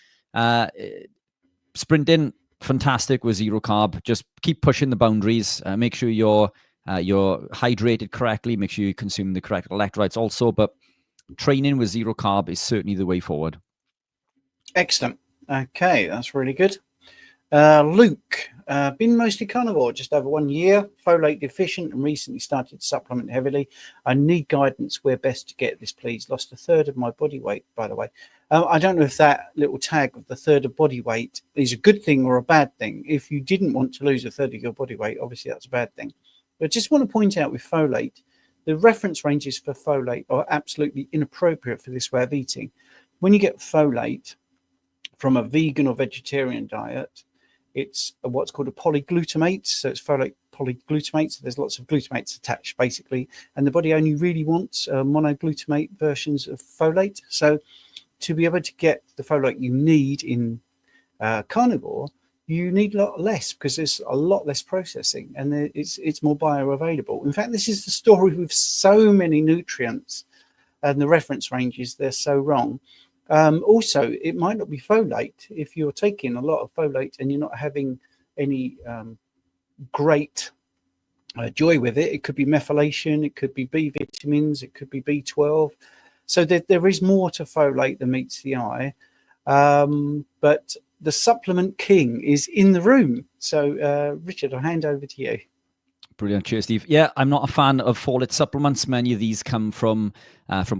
sprinting, fantastic with zero carb. Just keep pushing the boundaries. Make sure you're hydrated correctly. Make sure you consume the correct electrolytes also. But training with zero carb is certainly the way forward. Excellent. Okay, that's really good. Luke, been mostly carnivore, just over 1 year, folate deficient, and recently started to supplement heavily. I need guidance where best to get this, please. Lost a third of my body weight, by the way. I don't know if that little tag of the third of body weight is a good thing or a bad thing. If you didn't want to lose a third of your body weight, obviously that's a bad thing. But I just want to point out with folate, the reference ranges for folate are absolutely inappropriate for this way of eating. When you get folate from a vegan or vegetarian diet, it's what's called a polyglutamate. So it's folate polyglutamate. So there's lots of glutamates attached, basically. And the body only really wants monoglutamate versions of folate. So to be able to get the folate you need in carnivore, you need a lot less because there's a lot less processing and it's more bioavailable. In fact, this is the story with so many nutrients and the reference ranges, they're so wrong. Also, it might not be folate. If you're taking a lot of folate and you're not having any great joy with it. It could be methylation, it could be B vitamins, it could be B12. So there is more to folate than meets the eye. But the supplement king is in the room. So, Richard, I'll hand over to you. Brilliant. Cheers, Steve. Yeah, I'm not a fan of folate supplements. Many of these come from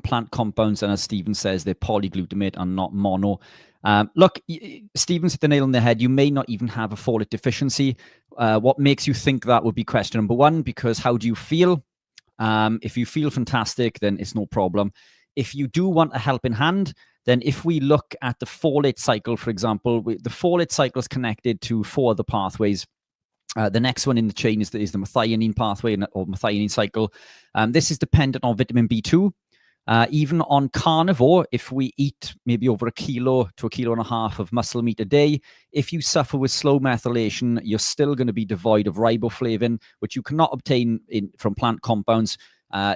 plant compounds, and as Stephen says, they're polyglutamate and not mono. Look, Stephen's hit the nail on the head. You may not even have a folate deficiency. What makes you think that would be question number one, because how do you feel? If you feel fantastic, then it's no problem. If you do want a helping hand, then if we look at the folate cycle, for example, the folate cycle is connected to 4 other pathways. The next one in the chain is the methionine pathway or methionine cycle. This is dependent on vitamin B2. Even on carnivore, if we eat maybe over 1 kilo to 1.5 kilos of muscle meat a day, if you suffer with slow methylation, you're still going to be devoid of riboflavin, which you cannot obtain from plant compounds.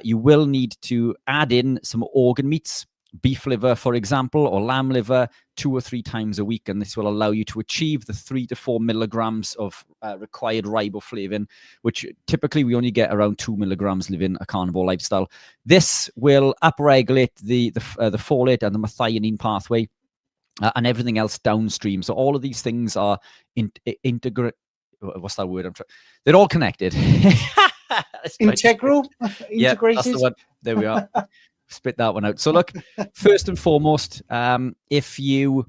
You will need to add in some organ meats, beef liver, for example, or lamb liver 2 or 3 times a week. And this will allow you to achieve the 3 to 4 milligrams of required riboflavin, which typically we only get around 2 milligrams living a carnivore lifestyle. This will upregulate the folate and the methionine pathway and everything else downstream. So all of these things are integrate. What's that word? They're all connected. Integral? Yeah, that's the one. There we are. Spit that one out. So look, first and foremost, if you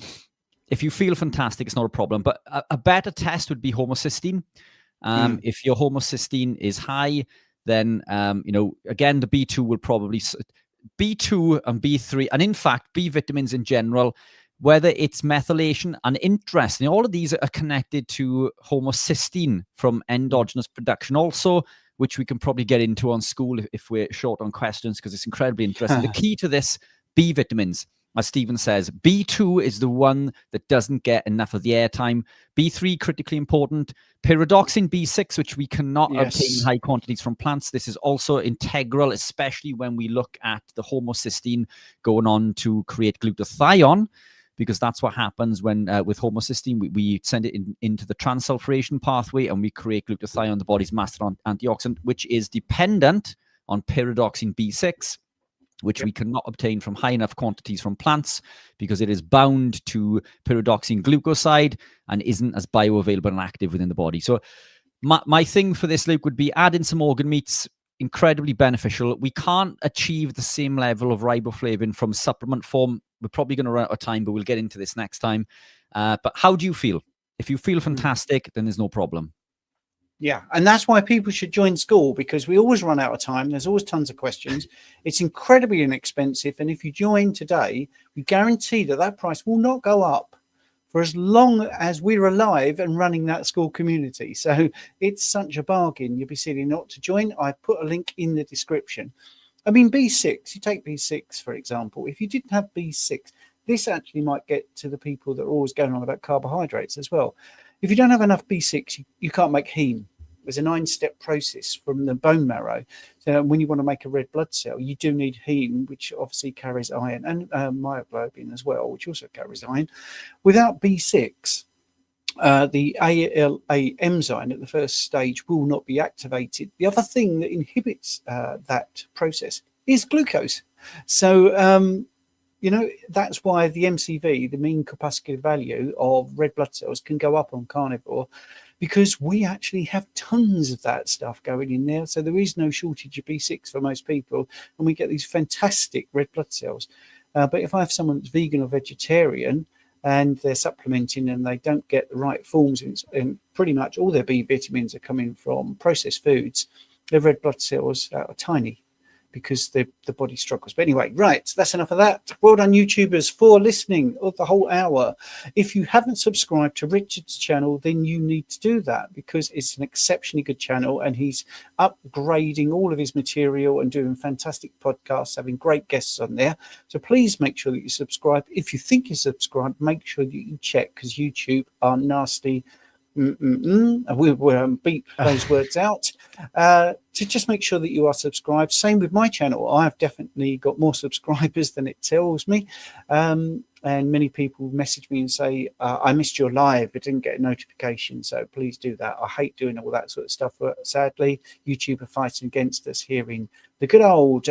feel fantastic, it's not a problem. But a better test would be homocysteine. If your homocysteine is high, then again, the B2 will probably B2 and B3, and in fact, B vitamins in general, whether it's methylation and interesting, all of these are connected to homocysteine from endogenous production also, which we can probably get into on school if we're short on questions, because it's incredibly interesting. The key to this, B vitamins, as Stephen says, B2 is the one that doesn't get enough of the airtime. B3, critically important. Pyridoxine B6, which we cannot obtain in high quantities from plants. This is also integral, especially when we look at the homocysteine going on to create glutathione, because that's what happens when with homocysteine, we send it into the transsulfuration pathway and we create glutathione, the body's master antioxidant, which is dependent on pyridoxine B6, which we cannot obtain from high enough quantities from plants because it is bound to pyridoxine glucoside and isn't as bioavailable and active within the body. So my thing for this, Luke, would be add in some organ meats. Incredibly beneficial. We can't achieve the same level of riboflavin from supplement form. We're probably going to run out of time, but we'll get into this next time. But how do you feel? If you feel fantastic, then there's no problem. Yeah, and that's why people should join school, because we always run out of time. There's always tons of questions. It's incredibly inexpensive. And if you join today, we guarantee that price will not go up for as long as we're alive and running that school community. So it's such a bargain. You'll be silly not to join. I put a link in the description. I mean, B6, you take B6, for example. If you didn't have B6, this actually might get to the people that are always going on about carbohydrates as well. If you don't have enough B6, you can't make heme. There's a 9-step process from the bone marrow. So when you want to make a red blood cell, you do need heme, which obviously carries iron, and myoglobin as well, which also carries iron. Without B6, the ALA enzyme at the first stage will not be activated. The other thing that inhibits that process is glucose. So, that's why the MCV, the mean corpuscular value of red blood cells, can go up on carnivore, because we actually have tons of that stuff going in there. So there is no shortage of B6 for most people, and we get these fantastic red blood cells. But if I have someone that's vegan or vegetarian and they're supplementing and they don't get the right forms, and pretty much all their B vitamins are coming from processed foods, their red blood cells are tiny because the body struggles. But anyway, right, that's enough of that. Well done, YouTubers, for listening of the whole hour. If you haven't subscribed to Richard's channel, then you need to do that, because it's an exceptionally good channel and he's upgrading all of his material and doing fantastic podcasts, having great guests on there. So please make sure that you subscribe. If you think you're subscribed, make sure that you check, because YouTube are nasty. We'll beat those words out to just make sure that you are subscribed. Same with my channel. I have definitely got more subscribers than it tells me. and many people message me and say, I missed your live, but didn't get a notification. So please do that. I hate doing all that sort of stuff, but sadly, YouTube are fighting against us here in the good old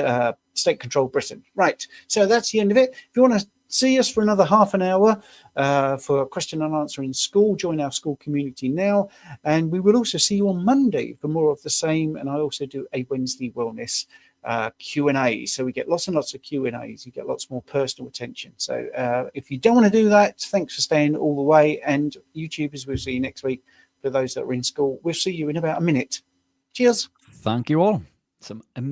state-controlled Britain. Right, so that's the end of it. If you want to see us for another half an hour for a question and answer in school, join our school community now. And we will also see you on Monday for more of the same. And I also do a Wednesday wellness Q&A. So we get lots and lots of Q&As. You get lots more personal attention. So if you don't want to do that, thanks for staying all the way. And YouTubers, we'll see you next week. For those that are in school, we'll see you in about a minute. Cheers. Thank you all. Some amazing